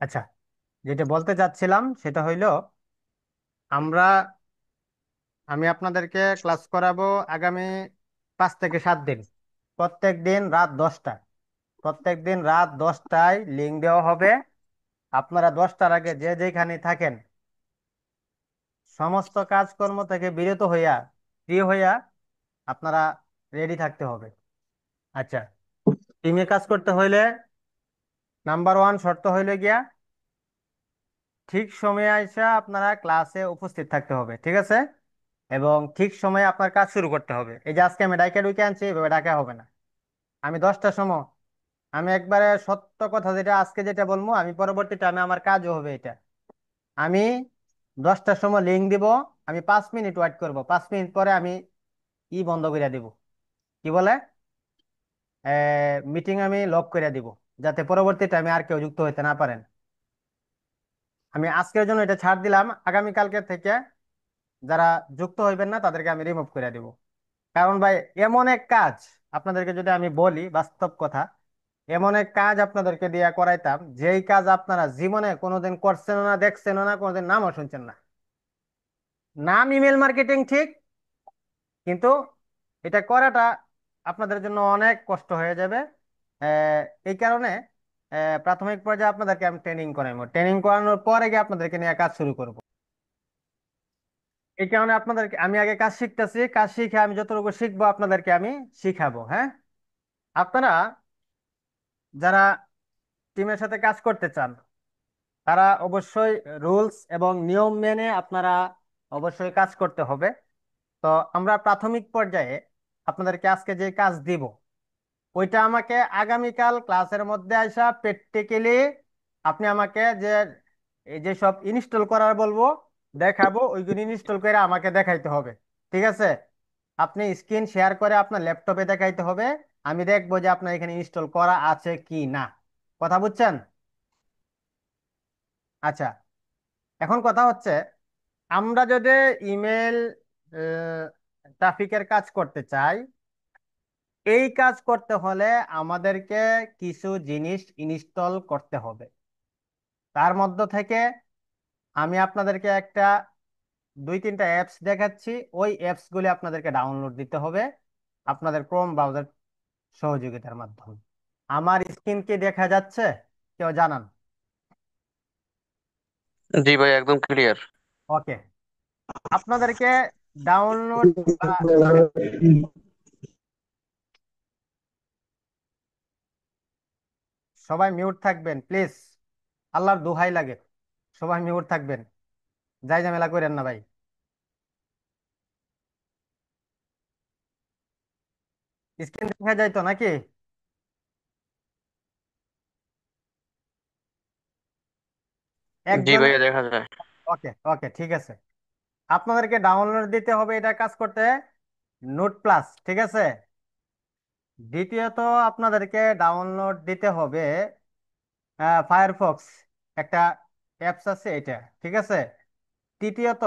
আচ্ছা, যেটা বলতে চাচ্ছিলাম সেটা হইলো আমরা আমি আপনাদেরকে ক্লাস করাবো আগামী 5 থেকে 7 দিন। প্রত্যেক দিন রাত 10টায়, প্রত্যেক দিন রাত 10টায় লিঙ্ক দেওয়া হবে। আপনারা 10টার আগে যে যেখানে থাকেন সমস্ত কাজকর্ম থেকে বিরত হইয়া, ফ্রি হইয়া আপনারা রেডি থাকতে হবে। আচ্ছা, টিমে কাজ করতে হইলে নাম্বার ওয়ান শর্ত হইলে গিয়া ঠিক সময়ে আইসা আপনারা ক্লাসে উপস্থিত থাকতে হবে, ঠিক আছে? এবং ঠিক সময়ে আপনার কাজ শুরু করতে হবে। এই যে আজকে আমি ডাইকা ডুইকে আনছি, এভাবে ডাকা হবে না। আমি 10টার সময়, আমি একবারে সত্য কথা যেটা আজকে যেটা বলবো, আমি পরবর্তীতে আমি আমার কাজও হবে এটা। আমি 10টার সময় লিঙ্ক দিব, আমি 5 মিনিট ওয়েট করব, 5 মিনিট পরে আমি বন্ধ করে দিব, কি বলে, মিটিং আমি লক করে দিব, যাতে পরবর্তীতে আমি আর কেউ যুক্ত হইতে না পারেন। আমি আজকের জন্য এটা ছাড় দিলাম, আগামীকালকে থেকে যারা যুক্ত হইবেন না তাদেরকে আমি রিমুভ করে দিব। কারণ ভাই, এমন এক কাজ আপনাদেরকে যদি আমি বলি বাস্তব কথা, এমন এক কাজ আপনাদেরকে দিয়ে করাইতাম যেই কাজ আপনারা জীবনে কোনোদিন করছেন না, দেখছেন না, কোনোদিন নামও শুনছেন না। নাম ইমেল মার্কেটিং ঠিক, কিন্তু এটা করাটা আপনাদের জন্য অনেক কষ্ট হয়ে যাবে। এই কারণে প্রাথমিক পর্যায়ে আপনাদেরকে আমি ট্রেনিং করাইবো, ট্রেনিং করানোর পরে গিয়ে আপনাদেরকে নিয়ে কাজ শুরু করব। এই কারণে আপনাদেরকে আমি আগে কাজ শিখতেছি, কাজ শিখে আমি যতটুকু শিখবো আপনাদেরকে আমি শিখাবো। হ্যাঁ, আপনারা যারা টিমের সাথে কাজ করতে চান তারা অবশ্যই রুলস এবং নিয়ম মেনে আপনারা অবশ্যই কাজ করতে হবে। তো আমরা প্রাথমিক পর্যায়ে আপনাদেরকে আজকে যে কাজ দিব ওইটা আমাকে আগামীকাল ক্লাসের মধ্যে আইসা প্র্যাকটিক্যালি আপনি আমাকে যে এই যে সব ইনস্টল করার বলবো, দেখাবো, ওইগুলো ইনস্টল করে আমাকে দেখাইতে হবে, ঠিক আছে? আপনি স্ক্রিন শেয়ার করে আপনার ল্যাপটপে দেখাইতে হবে, আমি দেখবো যে আপনার এখানে ইনস্টল করা আছে কি না। কথা বুঝছেন? আচ্ছা, এখন কথা হচ্ছে, আমরা যদি ইমেল ট্রাফিকের কাজ করতে চাই, এই কাজ করতে হলে আমাদেরকে কিছু জিনিস ইনস্টল করতে হবে। তার মধ্য থেকে আমি আপনাদেরকে একটা 2-3টা অ্যাপস দেখাচ্ছি, ওই অ্যাপসগুলি আপনাদেরকে ডাউনলোড দিতে হবে আপনাদের ক্রোম ব্রাউজার সহযোগিতার মাধ্যমে। আমার স্ক্রিন কি দেখা যাচ্ছে? কেউ জানান। জি ভাই, একদম ক্লিয়ার। ওকে, আপনাদেরকে ডাউনলোড সবাই মিউট থাকবেন প্লিজ, আল্লাহর দোহাই লাগে, সবাই মিউট থাকবেন, যাই ঝামেলা করেন না ভাই। স্ক্রিন দেখা যায় তো নাকি? জি একজন, ভাইয়া, দেখা যায়। ওকে ওকে ঠিক আছে। আপনাদেরকে ডাউনলোড দিতে হবে এটা কাজ করতে নোট প্লাস, ঠিক আছে? দ্বিতীয়ত আপনাদেরকে ডাউনলোড দিতে হবে ফায়ারফক্স, একটা অ্যাপস আছে এটা, ঠিক আছে? তৃতীয়ত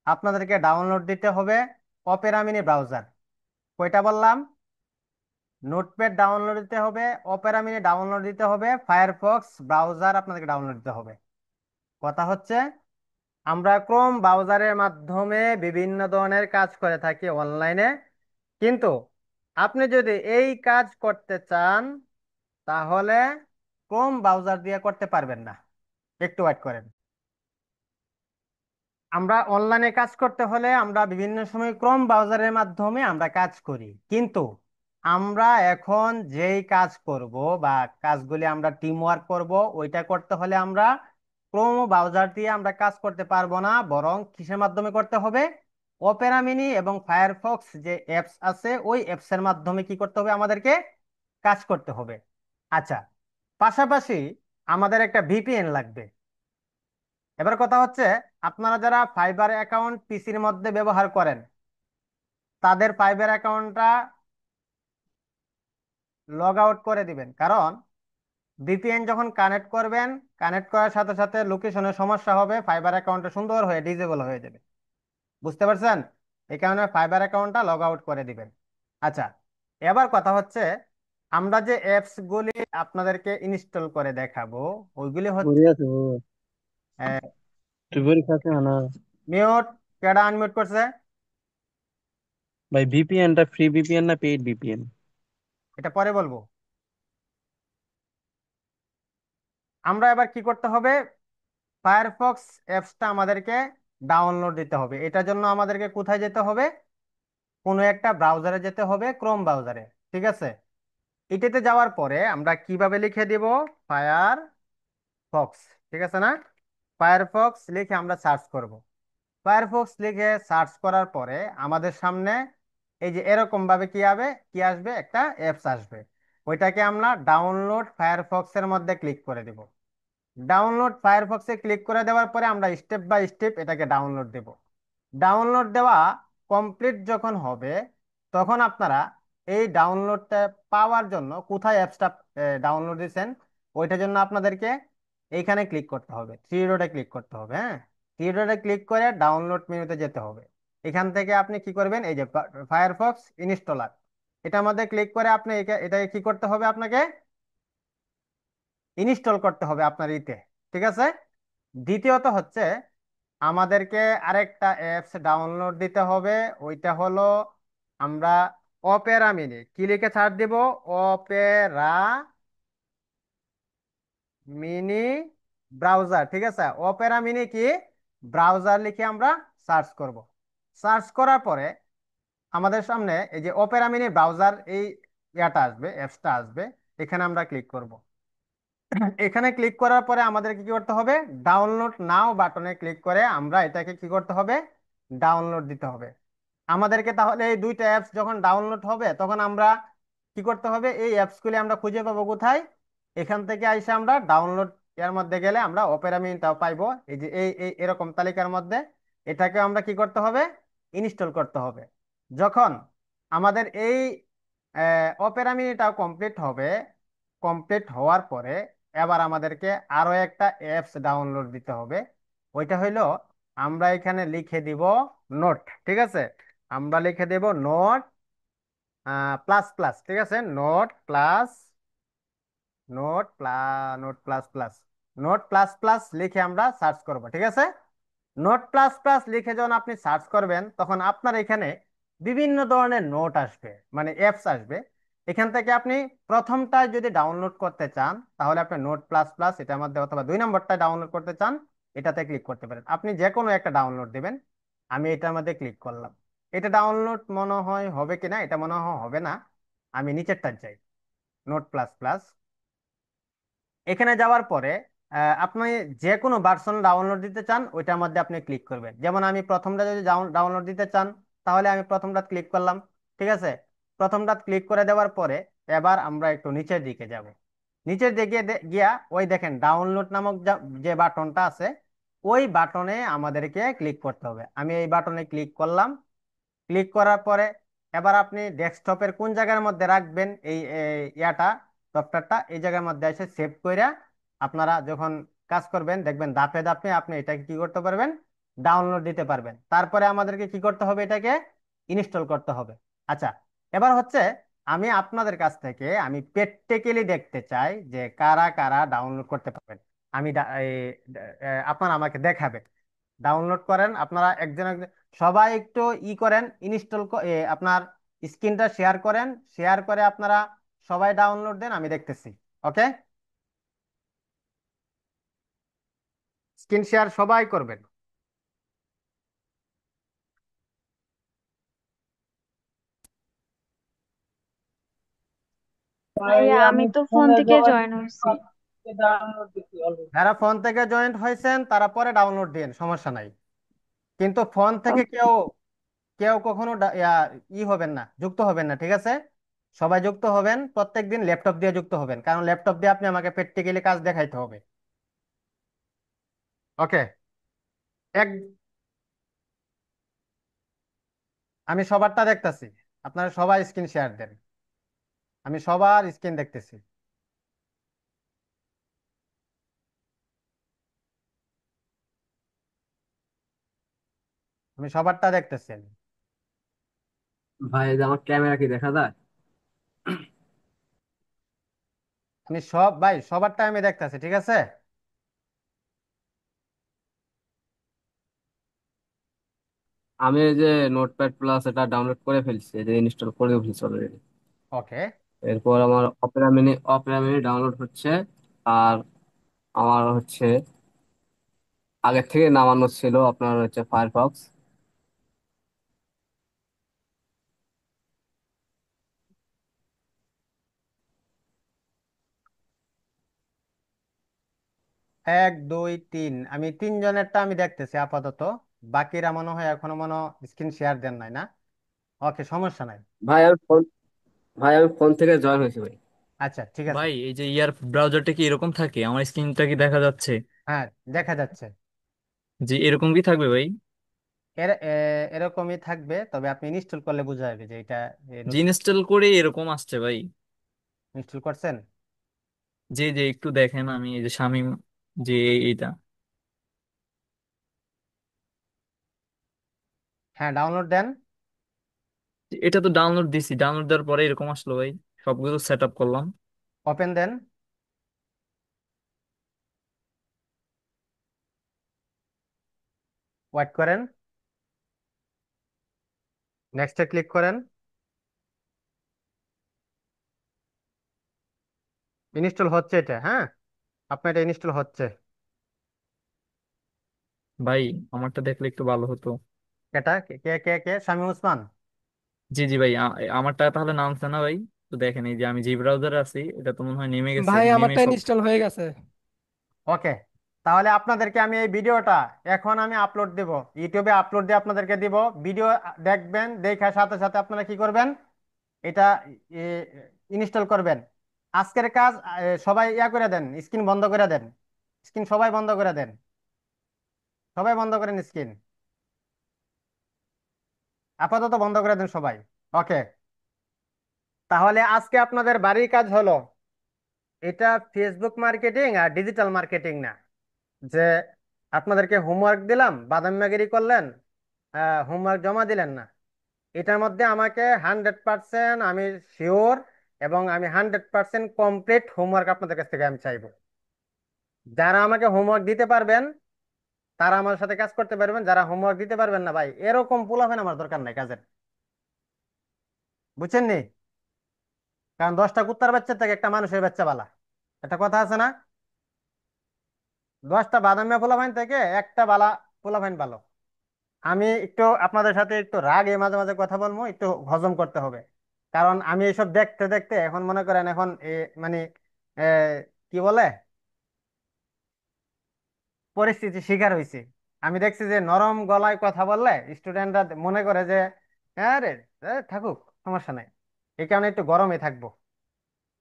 আপনাদেরকে ডাউনলোড দিতে হবে অপেরা মিনি ব্রাউজার। কয়টা বললাম? নোটপ্যাড ডাউনলোড দিতে হবে, অপেরা মিনি ডাউনলোড দিতে হবে, ফায়ারফক্স ব্রাউজার আপনাদেরকে ডাউনলোড দিতে হবে। কথা হচ্ছে, আমরা ক্রোম ব্রাউজারের মাধ্যমে বিভিন্ন ধরনের কাজ করে থাকি অনলাইনে, কিন্তু আপনি যদি এই কাজ করতে চান তাহলে ক্রোম ব্রাউজার দিয়ে করতে পারবেন না। একটু ওয়েট করেন। আমরা অনলাইনে কাজ করতে হলে আমরা বিভিন্ন সময় ক্রোম ব্রাউজারের মাধ্যমে আমরা কাজ করি, কিন্তু আমরা এখন যেই কাজ করব বা কাজগুলি আমরা টিম ওয়ার্ক করব, ওইটা করতে হলে আমরা ক্রোম ব্রাউজার দিয়ে আমরা কাজ করতে পারবো না, বরং কিসের মাধ্যমে করতে হবে? অপেরা মিনি এবং ফায়ারফক্স যে অ্যাপস আছে ওই অ্যাপস এর মাধ্যমে কি করতে হবে আমাদেরকে? কাজ করতে হবে। আচ্ছা, পাশাপাশি আমাদের একটা ভিপিএন লাগবে। এবার কথা হচ্ছে, আপনারা যারা ফাইবার অ্যাকাউন্ট পিসির মধ্যে ব্যবহার করেন তাদের ফাইবার অ্যাকাউন্টটা লগ আউট করে দিবেন, কারণ ভিপিএন যখন কানেক্ট করবেন, কানেক্ট করার সাথে সাথে লোকেশনের সমস্যা হবে, ফাইবার অ্যাকাউন্টটা সুন্দর হয়ে ডিজেবল হয়ে যাবে। বুঝতে পারছেন? এই কারণে ফাইবার অ্যাকাউন্টটা লগ আউট করে দিবেন। আচ্ছা, এবার কথা হচ্ছে, আমরা যে অ্যাপস গুলি আপনাদেরকে ইনস্টল করে দেখাবো। ওইগুলি হচ্ছে ওরে আছে ও। তুই পরীক্ষা আছে না? মিউট। কেডা আনমিউট করছে? ভাই ভিপিএনটা ফ্রি ভিপিএন না পেইড ভিপিএন? এটা পরে বলবো। আমরা এবার কি করতে হবে? ফায়ারফক্স অ্যাপসটা আমাদেরকে ডাউনলোড দিতে হবে। এটার জন্য আমাদেরকে কোথায় যেতে হবে? কোনো একটা ব্রাউজারে যেতে হবে, ক্রোম ব্রাউজারে। ঠিক আছে। এটাতে যাওয়ার পরে আমরা কিভাবে লিখে দিব? ফায়ারফক্স। ঠিক আছে না? ফায়ারফক্স লিখে আমরা সার্চ করব। ফায়ারফক্স লিখে সার্চ করার পরে আমাদের সামনে এই যে এরকম ভাবে কি আসবে, একটা অ্যাপস আসবে। ওইটাকে আমরা ডাউনলোড ফায়ারফক্স এর মধ্যে ক্লিক করে দিব। ডাউনলোড ফায়ারফক্সে ক্লিক করে দেওয়ার পরে আমরা স্টেপ বাই স্টেপ এটাকে ডাউনলোড দেব। ডাউনলোড দেওয়া কমপ্লিট যখন হবে, তখন আপনারা এই ডাউনলোডটা পাওয়ার জন্য কোথায় অ্যাপসটা ডাউনলোড দিয়েছেন, ওইটার জন্য আপনাদেরকে এইখানে ক্লিক করতে হবে, থ্রি ডটে ক্লিক করতে হবে। হ্যাঁ, থ্রি ডটে ক্লিক করে ডাউনলোড মেনুতে যেতে হবে। এখান থেকে আপনি কি করবেন, এই যে ফায়ারফক্স ইনস্টলার, এটার মধ্যে ক্লিক করে আপনি এটাকে কি করতে হবে, আপনাকে ইনস্টল করতে হবে আপনার ইতে। ঠিক আছে। দ্বিতীয়ত হচ্ছে আমাদেরকে আরেকটা অ্যাপস ডাউনলোড দিতে হবে। ওইটা হলো আমরা অপেরা মিনি, কি লিখে সার্চ দিব? Opera mini browser. ঠিক আছে, অপেরা মিনি কি ব্রাউজার লিখে আমরা সার্চ করব। সার্চ করার পরে আমাদের সামনে এই যে অপেরা মিনি ব্রাউজার, এই ইয়াটা আসবে, অ্যাপসটা আসবে। এখানে আমরা ক্লিক করব। এখানে ক্লিক করার পরে আমাদেরকে কি করতে হবে? ডাউনলোড নাও বাটনে ক্লিক করে আমরা এটাকে কি করতে হবে? ডাউনলোড দিতে হবে। আমাদেরকে তাহলে এই দুইটা অ্যাপস যখন ডাউনলোড হবে, তখন আমরা কি করতে হবে? এই অ্যাপসগুলি আমরা খুঁজে পাবো কোথায়? এখান থেকে আইসে আমরা ডাউনলোড এর মধ্যে গেলে আমরা অপেরা মিনিটাও পাইবো, এই যে এই এই এরকম তালিকার মধ্যে। এটাকে আমরা কি করতে হবে? ইনস্টল করতে হবে। যখন আমাদের এই অপেরা মিনিটাও কমপ্লিট হবে, কমপ্লিট হওয়ার পরে এবার আমাদেরকে আরো একটা অ্যাপস ডাউনলোড দিতে হবে। ওইটা হইলো, আমরা এখানে লিখে দিব নোট। ঠিক আছে, আমরা লিখে দেব নোট প্লাস প্লাস। ঠিক আছে, note plus, note plus plus, note plus plus লিখে আমরা সার্চ করব। ঠিক আছে। নোট প্লাস প্লাস লিখে যখন আপনি সার্চ করবেন, তখন আপনার এখানে বিভিন্ন ধরনের নোট আসবে, মানে অ্যাপস আসবে। এখান থেকে আপনি প্রথমটা যদি ডাউনলোড করতে চান, তাহলে আপনি নোট প্লাস প্লাস এটার মধ্যে, অথবা 2 নম্বরটা ডাউনলোড করতে চান, এটাতে ক্লিক করতে পারেন। আপনি যে কোনো একটা ডাউনলোড দিবেন। আমি এটার মধ্যে ক্লিক করলাম। এটা ডাউনলোড মনে হয় হবে কিনা, এটা মনে হয় হবে না। আমি নিচেরটা চাই, নোট প্লাস প্লাস। এখানে যাওয়ার পরে আপনি যে কোনো ভার্সন ডাউনলোড দিতে চান, ওইটার মধ্যে আপনি ক্লিক করবেন। যেমন আমি প্রথমটা যদি ডাউনলোড দিতে চান, তাহলে আমি প্রথমটা ক্লিক করলাম। ঠিক আছে, প্রথমটা ক্লিক করে দেওয়ার পরে এবার আমরা একটু নিচের দিকে যাব। নিচের দিকে গিয়া ওই দেখেন ডাউনলোড নামক যে বাটনটা আছে, ওই বাটনে আমাদেরকে ক্লিক করতে হবে। আমি এই বাটনে ক্লিক করলাম। ক্লিক করার পরে এবার আপনি ডেস্কটপের কোন জায়গার মধ্যে রাখবেন এই ইয়াটা, সফটওয়্যারটা, এই জায়গার মধ্যে এসে সেভ কইরা আপনারা যখন কাজ করবেন, দেখবেন ধাপে ধাপে আপনি এটাকে কি করতে পারবেন? ডাউনলোড দিতে পারবেন। তারপরে আমাদেরকে কি করতে হবে? এটাকে ইনস্টল করতে হবে। আচ্ছা, এবার হচ্ছে আমি আপনাদের কাছ থেকে আমি প্র্যাকটিক্যালি দেখতে চাই যে কারা কারা ডাউনলোড করতে পারবেন। আমি আপনারা আমাকে দেখাবেন। ডাউনলোড করেন আপনারা একজন একজন, সবাই একটু করেন, ইনস্টল, আপনার স্ক্রিনটা শেয়ার করেন। শেয়ার করে আপনারা সবাই ডাউনলোড দেন, আমি দেখতেছি। ওকে, স্ক্রিন শেয়ার সবাই করবেন। ভাইয়া আমি তো ফোন থেকে জয়েন হয়েছি। যারা ফোন থেকে জয়েন্ট হয়েছেন তারা পরে ডাউনলোড দিন, সমস্যা নাই। কিন্তু ফোন থেকে কেউ কেউ কখনো হবেন না, যুক্ত হবেন না। ঠিক আছে, সবাই যুক্ত হবেন, প্রত্যেকদিন ল্যাপটপ দিয়ে যুক্ত হবেন, কারণ ল্যাপটপ দিয়ে আপনি আমাকে প্র্যাকটিক্যালি কাজ দেখাইতে হবে। ওকে, এক, আমি সবারটা দেখতাছি। আপনারা সবাই স্ক্রিন শেয়ার দেন, আমি সবার স্ক্রিন দেখতেছি। আমি সবারটা দেখতেছি আমি। ভাই, এই যে আমার ক্যামেরা কি দেখা যায়? আমি সব ভাই সবারটা আমি দেখতেছি, ঠিক আছে। আমি এই যে নোটপ্যাড প্লাস এটা ডাউনলোড করে ফেলছি, এটা ইনস্টল করে ফেলছি অলরেডি। ওকে। এরপর আমার অপেরা মিনি ডাউনলোড হচ্ছে। আর আমার হচ্ছে আগের থেকে নামানো ছিল আপনার হচ্ছে ফায়ারফক্স। এক দুই তিন, আমি তিনজনেরটা আমি দেখতেছি আপাতত। বাকিরা মনে হয় এখনো মনে স্ক্রিন শেয়ার দেন নাই না। ওকে, সমস্যা নাই। ভাই আমি ফোন ভাই আমি ফোন থেকে জয়েন হয়েছি ভাই। আচ্ছা, ঠিক আছে। ভাই এই যে ইয়ার ব্রাউজারটা কি এরকম থাকে? আমার স্ক্রিনটা কি দেখা যাচ্ছে? হ্যাঁ, দেখা যাচ্ছে। যে এরকম কি থাকবে ভাই? এরকমই থাকবে, তবে আপনি ইনস্টল করলে বোঝা যাবে যে এটা যে নতুন ইনস্টল করে এরকম আসছে ভাই। ইনস্টল করছেন। যে যে একটু দেখেন, আমি এই যে শামিম, যে এইটা, হ্যাঁ, ডাউনলোড দেন। এটা তো ডাউনলোড দিছি, ডাউনলোড দেওয়ার পরে এরকম আসলো ভাই। সবগুলো সেট আপ করলাম। ওপেন দেন। ওয়েট করেন। নেক্সটে ক্লিক করেন। ইনস্টল হচ্ছে এটা, হ্যাঁ। আপনার এটা ইনস্টল হচ্ছে। ভাই আমারটা দেখলে একটু ভালো হতো। এটা কে কে কে কে শামীম ওসমান। জি জি ভাই, আমারটা তাহলে নামছে না ভাই? তো দেখেন, এই যে আমি যে ব্রাউজারে আছি এটা তো মনে হয় নেমে গেছে, ভাই নেমে আমারটা সব। ইনস্টল হয়ে গেছে। ওকে, তাহলে আপনাদেরকে আমি এই ভিডিওটা এখন আমি আপলোড দেব, ইউটিউবে আপলোড দিয়ে আপনাদেরকে দিব। ভিডিও দেখবেন, দেখার সাথে সাথে আপনারা কি করবেন, এটা ইনস্টল করবেন। আজকের কাজ, সবাই ইয়া করে দেন, স্ক্রিন বন্ধ করে দেন। স্ক্রিন সবাই বন্ধ করে দেন। সবাই বন্ধ করেন স্ক্রিন, আপাতত বন্ধ করে দেন সবাই। ওকে, তাহলে আজকে আপনাদের বাড়ির কাজ হলো, এটা ফেসবুক মার্কেটিং আর ডিজিটাল মার্কেটিং না, যে আপনাদেরকে হোমওয়ার্ক দিলাম, বাদাম করলেন, হোমওয়ার্ক জমা দিলেন না। এটার মধ্যে আমাকে 100% আমি শিওর, এবং আমি 100% কমপ্লিট হোমওয়ার্ক আপনাদের কাছ থেকে আমি চাইবো। যারা আমাকে হোমওয়ার্ক দিতে পারবেন তারা আমার সাথে কাজ করতে পারবেন, যারা হোমওয়ার্ক দিতে পারবেন না ভাই, এরকম পোলাপেন আমার দরকার নাই কাজের। বুঝছেন নি? কারণ 10টা কুত্তার বাচ্চা থেকে একটা মানুষের বাচ্চা বালা, একটা কথা আছে না? 10টা বাদামিয়া পোলাপাইন থেকে একটা বালা পোলাপাইন ভালো। আমি একটু আপনাদের সাথে একটু রাগে মাঝে মাঝে কথা বলবো, একটু হজম করতে হবে। কারণ আমি এসব দেখতে দেখতে এখন মনে করেন এখন মানে এ, কি বলে, পরিস্থিতি শিকার হয়েছে। আমি দেখছি যে নরম গলায় কথা বললে স্টুডেন্টরা মনে করে যে হ্যাঁ রে, থাকুক, সমস্যা নাই। এই কারণে একটু গরমে থাকবো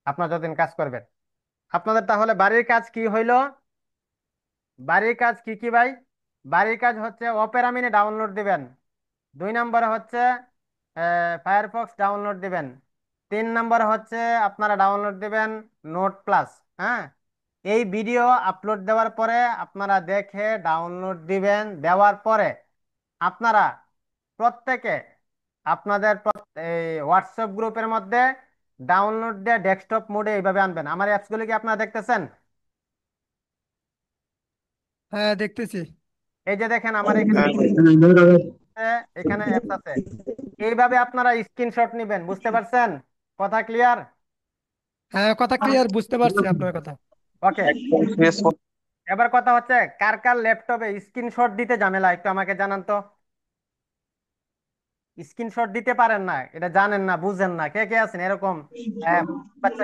আপনারা যতদিন কাজ করবেন। আপনাদের তাহলে বাড়ির কাজ কি হইলো? বাড়ির কাজ কি কি ভাই? বাড়ির কাজ হচ্ছে অপেরা মিনি ডাউনলোড দিবেন। 2 নম্বরে হচ্ছে ফায়ারফক্স ডাউনলোড দিবেন। 3 নম্বরে হচ্ছে আপনারা ডাউনলোড দিবেন নোট প্লাস। হ্যাঁ, এই ভিডিও আপলোড দেওয়ার পরে আপনারা দেখে ডাউনলোড দিবেন। দেওয়ার পরে আপনারা প্রত্যেকে আপনাদের এই হোয়াটসঅ্যাপ গ্রুপের মধ্যে ডাউনলোড দিয়ে ডেস্কটপ মোডে এইভাবে আনবেন। আমার অ্যাপসগুলি কি আপনারা দেখতেছেন? হ্যাঁ, দেখতেছি। এই যে দেখেন আমার এখানে এখানে অ্যাপস আছে। এইভাবে আপনারা স্ক্রিনশট নেবেন, বুঝতে পারছেন? কথা ক্লিয়ার? হ্যাঁ, কথা ক্লিয়ার, বুঝতে পারছি আপনার কথা। ওকে, এবার কথা হচ্ছে কার কার ল্যাপটপে স্ক্রিনশট দিতে ঝামেলা একটু আমাকে জানান তো। স্ক্রিনশট দিতে পারেন না, এটা জানেন না, বুঝেন না, কে কে আছেন এরকম? বাচ্চা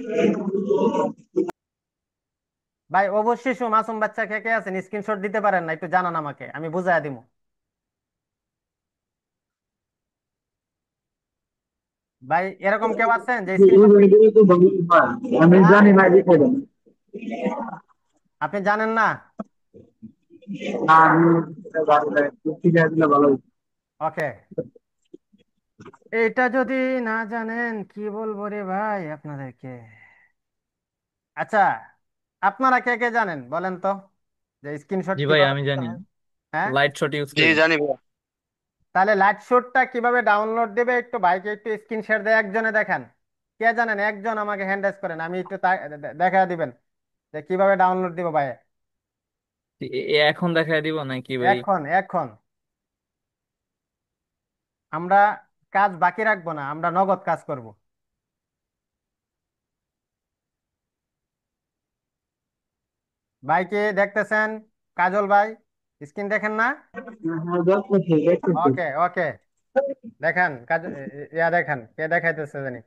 ভাই, অবশ্যই শিশু মাসুম বাচ্চা কে কে আছেন স্ক্রিনশট দিতে পারেন না, একটু জানান আমাকে, আমি বুঝাই দিব। ভাই এরকম কেউ আছেন যে স্ক্রিনশট? আমি হ্যাঁ, জানি ভাই, লিখে দেন। আপনি জানেন না? আমি জানি না, ঠিক আছে, ভালো। ওকে, এটা যদি না জানেন কি বলবো রে ভাই আপনাদেরকে। আচ্ছা, আপনারা কে কে জানেন বলেন তো যে স্ক্রিনশট জি ভাই কিভাবে আমি দিতে জানি, হয়? হ্যাঁ, লাইট শট ইউজ জি করি। জানি ভাইয়া। তাহলে লাইট শুটটা কিভাবে ডাউনলোড দেবে একটু ভাইকে একটু স্ক্রিন শেয়ার দেয় একজনে দেখান। কে জানেন, একজন আমাকে হ্যান্ড রাইজ করেন, আমি একটু দেখা দিবেন যে কিভাবে ডাউনলোড দিব ভাই। এখন দেখাই দিব নাকি ভাই? এখন এখন আমরা কাজ বাকি রাখবো না, আমরা নগদ কাজ করব। ভাই কি দেখতেছেন? কাজল ভাই, স্ক্রিন দেখেন না? হ্যাঁ, দেখতেছি দেখতেছি। ওকে ওকে, দেখেন কাজ, ইয়া দেখেন কে দেখাইতেছে জানি।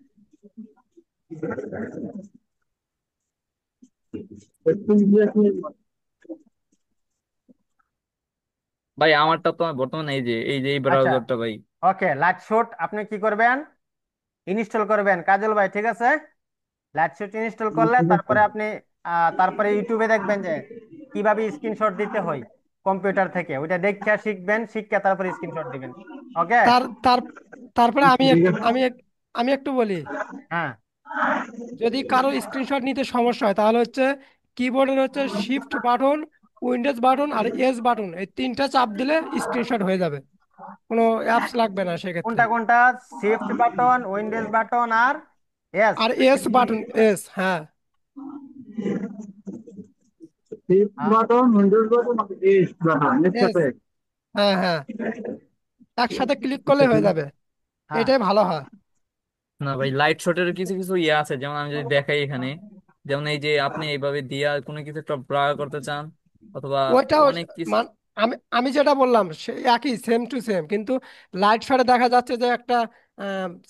ভাই আমারটা তো বর্তমানে এই যে এই আচ্ছা, ব্রাউজারটা ভাই। ওকে, লাইট শুট আপনি কি করবেন, ইনস্টল করবেন কাজল ভাই, ঠিক আছে? লাইট শুট ইনস্টল করলে ঠিক আছে। তারপরে আপনি তারপরে ইউটিউবে দেখবেন যে কিভাবে স্ক্রিনশট দিতে হয় কম্পিউটার থেকে, ওইটা দেখে শিখবেন, শিখে তারপরে স্ক্রিনশট দিবেন। ওকে। তার তার তারপরে আমি ঠিক একটু আছে। আমি একটু বলি। হ্যাঁ, যদি কারো স্ক্রিনশট নিতে সমস্যা হয় তাহলে হচ্ছে কিবোর্ডের হচ্ছে শিফট বাটন, উইন্ডোজ বাটন আর এস বাটন, এই তিনটা চাপ দিলে স্ক্রিনশট হয়ে যাবে, কোনো অ্যাপস লাগবে না সেক্ষেত্রে। কোনটা কোনটা? শিফট বাটন, উইন্ডোজ বাটন, আর এস। আর এস বাটন, এস, হ্যাঁ। Shift button, Windows button, S button S, একসাথে। হ্যাঁ হ্যাঁ, একসাথে ক্লিক করলে আচ্ছা হয়ে ঠিক যাবে, আছে। হ্যাঁ, এটাই ভালো হয়। না ভাই, লাইট শটের কিছু কিছু ইয়ে আছে, যেমন আমি যদি দেখাই এখানে, যেমন এই যে আপনি এইভাবে দিয়া কোনো কিছু একটা ব্রা করতে চান, অথবা ওইটাও অনেক কিছু। আমি আমি যেটা বললাম সে একই, সেম টু সেম, কিন্তু লাইট শার্টে দেখা যাচ্ছে যে একটা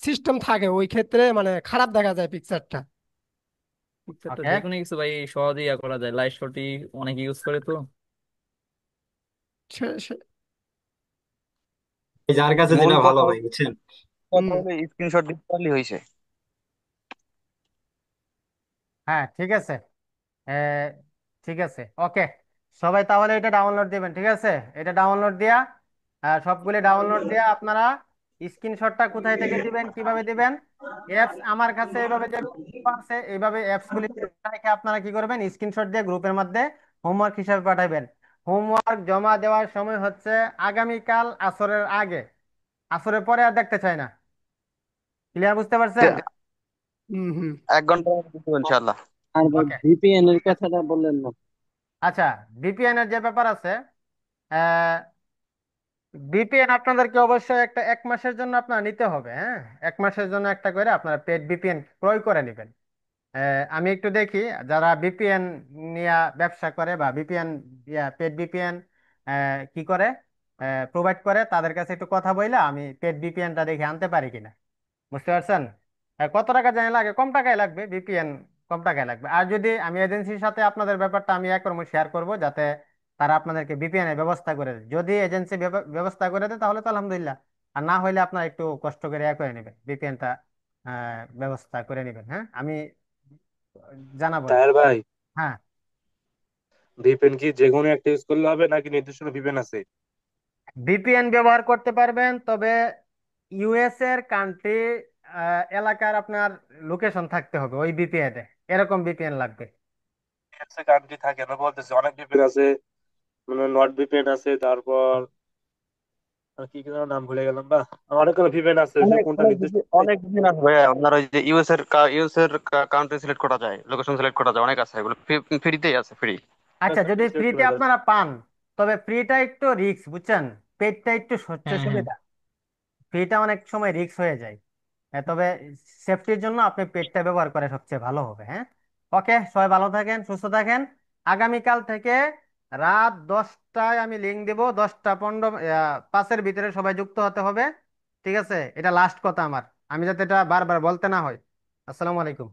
সিস্টেম থাকে, ওই ক্ষেত্রে মানে খারাপ দেখা যায় পিকচারটা। পিকচারটা ওকে। যে কোনো কিছু ভাই সহজেই ইয়া করা যায়, লাইট শটই অনেক ইউজ করে তো। সে- সে- এই যার কাছে মূল যেটা ভালো কথা হয় বুঝছেন। হুম। হলো স্ক্রিনশট দিতে পারলে হয়েছে। হ্যাঁ ঠিক আছে। এ, ঠিক আছে, ওকে। সবাই তাহলে এটা ডাউনলোড দিবেন, ঠিক আছে? এটা ডাউনলোড দিয়া, সবগুলি ডাউনলোড দিয়া আপনারা স্ক্রিনশটটা কোথায় থেকে দিবেন, কিভাবে দিবেন? অ্যাপস আমার কাছে এইভাবে যে আছে, এইভাবে অ্যাপস গুলি রেখে আপনারা কি করবেন, স্ক্রিনশট দিয়ে গ্রুপের মধ্যে হোমওয়ার্ক হিসাবে পাঠাবেন। হোমওয়ার্ক জমা দেওয়ার সময় হচ্ছে আগামীকাল আসরের আগে, আসরের পরে আর দেখতে চাই না। ক্লিয়ার, বুঝতে পারছেন? দে- হুম হুম। 1 ঘন্টার মধ্যে দিব ইনশাল্লাহ। আর ভাই ওকে, ভিপিএন এর ঠিক আছে। কথাটা বললেন না। আচ্ছা, ভিপিএন এর যে ব্যাপার আছে, ভিপিএন আপনাদেরকে অবশ্যই একটা 1 মাসের জন্য আপনার নিতে হবে, হ্যাঁ। 1 মাসের জন্য একটা করে আপনারা পেড ভিপিএন ক্রয় করে নেবেন। আমি একটু দেখি যারা ভিপিএন নিয়ে ব্যবসা করে বা ভিপিএন পেড ভিপিএন কি করে প্রোভাইড করে, তাদের কাছে একটু কথা বইলে আমি পেড ভিপিএনটা দেখে আনতে পারি কিনা। বুঝতে পারছেন? কত টাকা জানি লাগে? কম টাকায় লাগবে ভিপিএন, কম টাকায় লাগবে। আর যদি আমি এজেন্সির সাথে আপনাদের ব্যাপারটা আমি শেয়ার করব, যাতে তারা আপনাদেরকে ভিপিএন এর ব্যবস্থা করে দেয়। যদি এজেন্সি ব্যবস্থা করে দেয় তাহলে তো আলহামদুলিল্লাহ, আর না হইলে আপনার একটু কষ্ট করে করে নেবেন ভিপিএনটা, ব্যবস্থা করে নেবেন। হ্যাঁ, আমি জানাবো না। তাহের ভাই, হ্যাঁ, ভিপিএন কি যে কোনো একটা ইউজ করলে হবে নাকি নির্দিষ্ট ভিপিএন আছে? ভিপিএন ব্যবহার করতে পারবেন, তবে ইউএস এর কান্ট্রি এলাকার আপনার লোকেশন থাকতে হবে ওই ভিপিএন এ, এরকম ভিপিএন লাগবে। আছে কান্ট্রি থাকে না, বলতেছে অনেক ভিপিএন আছে, মানে নট ভিপিএন আছে, তারপর আর কি কি যেন নাম ভুলে গেলাম বা, অনেকগুলো ভিপিএন আছে, যে অনেক কোনটা অনেক নির্দিষ্ট অনেক ভিপিএন আছে ভাইয়া, আপনার ওই যে ইউএস এর কান্ট্রি সিলেক্ট করা যায়, লোকেশন সিলেক্ট করা যায়, অনেক আছে, এগুলো ফ্রিতেই আছে, ফ্রি। আচ্ছা, যদি সিলেক্ট ফ্রিতে করা যায়। আপনারা পান, তবে ফ্রিটা একটু রিস্ক, বুঝছেন? পেডটা একটু সচ্চে হ্যাঁ হ্যাঁ। সুবিধা, ফ্রিটা অনেক সময় রিস্ক হয়ে যায়। তবে সেফটির জন্য আপনি পেডটা ব্যবহার করে সবচেয়ে ভালো হবে। হ্যাঁ, ওকে, সবাই ভালো থাকেন, সুস্থ থাকেন। আগামীকাল থেকে রাত 10টায় আমি লিঙ্ক দিব, 10টা 15 5-এর ভিতরে সবাই যুক্ত হতে হবে, ঠিক আছে? এটা লাস্ট কথা আমার, আমি যাতে এটা বারবার বলতে না হয়। আসসালামু আলাইকুম।